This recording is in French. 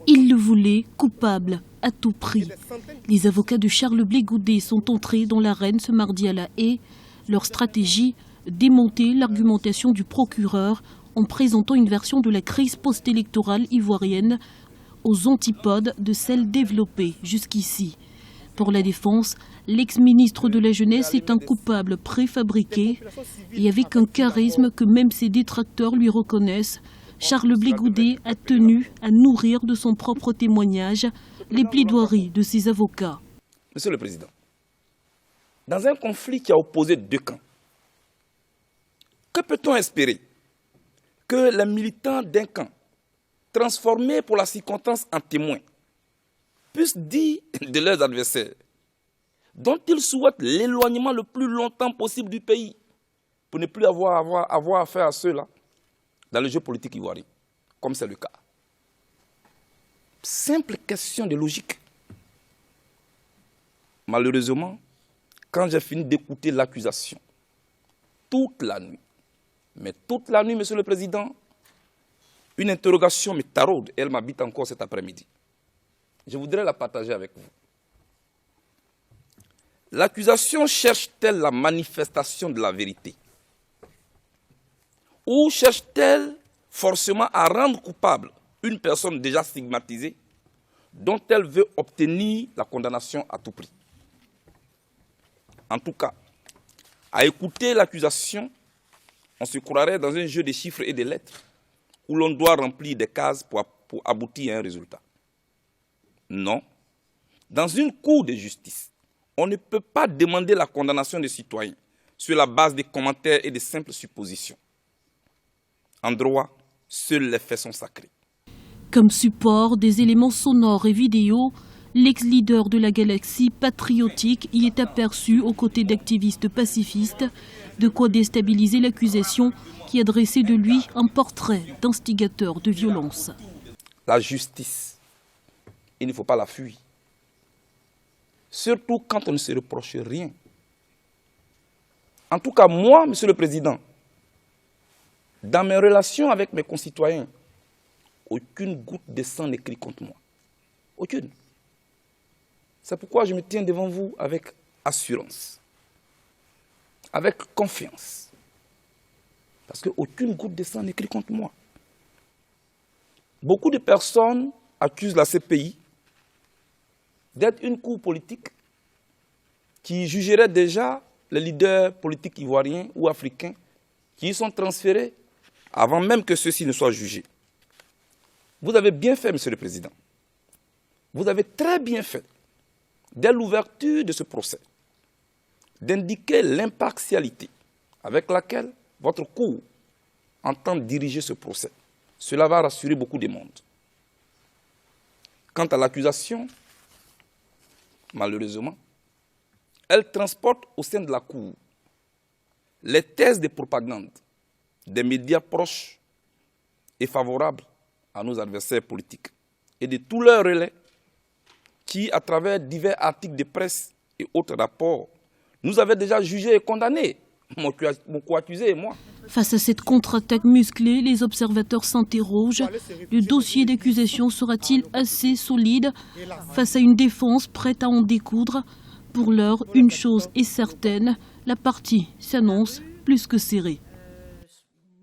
Il le voulait coupable à tout prix. Les avocats de Charles Blé Goudet sont entrés dans l'arène ce mardi à La Haye. Leur stratégie, démonter l'argumentation du procureur en présentant une version de la crise post-électorale ivoirienne aux antipodes de celle développée jusqu'ici. Pour la défense, l'ex-ministre de la Jeunesse est un coupable préfabriqué et avec un charisme que même ses détracteurs lui reconnaissent. Charles Blé Goudet a tenu à nourrir de son propre témoignage les plaidoiries de ses avocats. Monsieur le Président, dans un conflit qui a opposé deux camps, que peut-on espérer? Que les militants d'un camp, transformés pour la circonstance en témoins, puissent dire de leurs adversaires, dont ils souhaitent l'éloignement le plus longtemps possible du pays, pour ne plus avoir affaire à ceux-là, dans le jeu politique ivoirien, comme c'est le cas. Simple question de logique. Malheureusement, quand j'ai fini d'écouter l'accusation, toute la nuit, Monsieur le Président, une interrogation me taraude et elle m'habite encore cet après-midi. Je voudrais la partager avec vous. L'accusation cherche-t-elle la manifestation de la vérité? Ou cherche-t-elle forcément à rendre coupable une personne déjà stigmatisée dont elle veut obtenir la condamnation à tout prix? En tout cas, à écouter l'accusation, on se croirait dans un jeu de chiffres et de lettres où l'on doit remplir des cases pour aboutir à un résultat. Non. Dans une cour de justice, on ne peut pas demander la condamnation des citoyens sur la base des commentaires et des simples suppositions. En droit, seuls les faits sont sacrés. Comme support des éléments sonores et vidéo, l'ex-leader de la galaxie patriotique y est aperçu aux côtés d'activistes pacifistes, de quoi déstabiliser l'accusation qui a dressé de lui un portrait d'instigateur de violence. La justice, il ne faut pas la fuir. Surtout quand on ne se reproche rien. En tout cas, moi, Monsieur le Président, dans mes relations avec mes concitoyens, aucune goutte de sang n'écrit contre moi. Aucune. C'est pourquoi je me tiens devant vous avec assurance, avec confiance. Parce qu'aucune goutte de sang n'écrit contre moi. Beaucoup de personnes accusent la CPI d'être une cour politique qui jugerait déjà les leaders politiques ivoiriens ou africains qui y sont transférés avant même que ceux-ci ne soient jugés. Vous avez bien fait, Monsieur le Président. Vous avez très bien fait, dès l'ouverture de ce procès, d'indiquer l'impartialité avec laquelle votre cour entend diriger ce procès. Cela va rassurer beaucoup de monde. Quant à l'accusation, malheureusement, elle transporte au sein de la cour les thèses de propagande des médias proches et favorables à nos adversaires politiques et de tous leurs relais qui, à travers divers articles de presse et autres rapports, nous avaient déjà jugés et condamnés, mon co-accusé et moi. Face à cette contre-attaque musclée, les observateurs s'interrogent. Le dossier d'accusation sera-t-il assez solide face à une défense prête à en découdre? Pour l'heure, une chose est certaine, la partie s'annonce plus que serrée.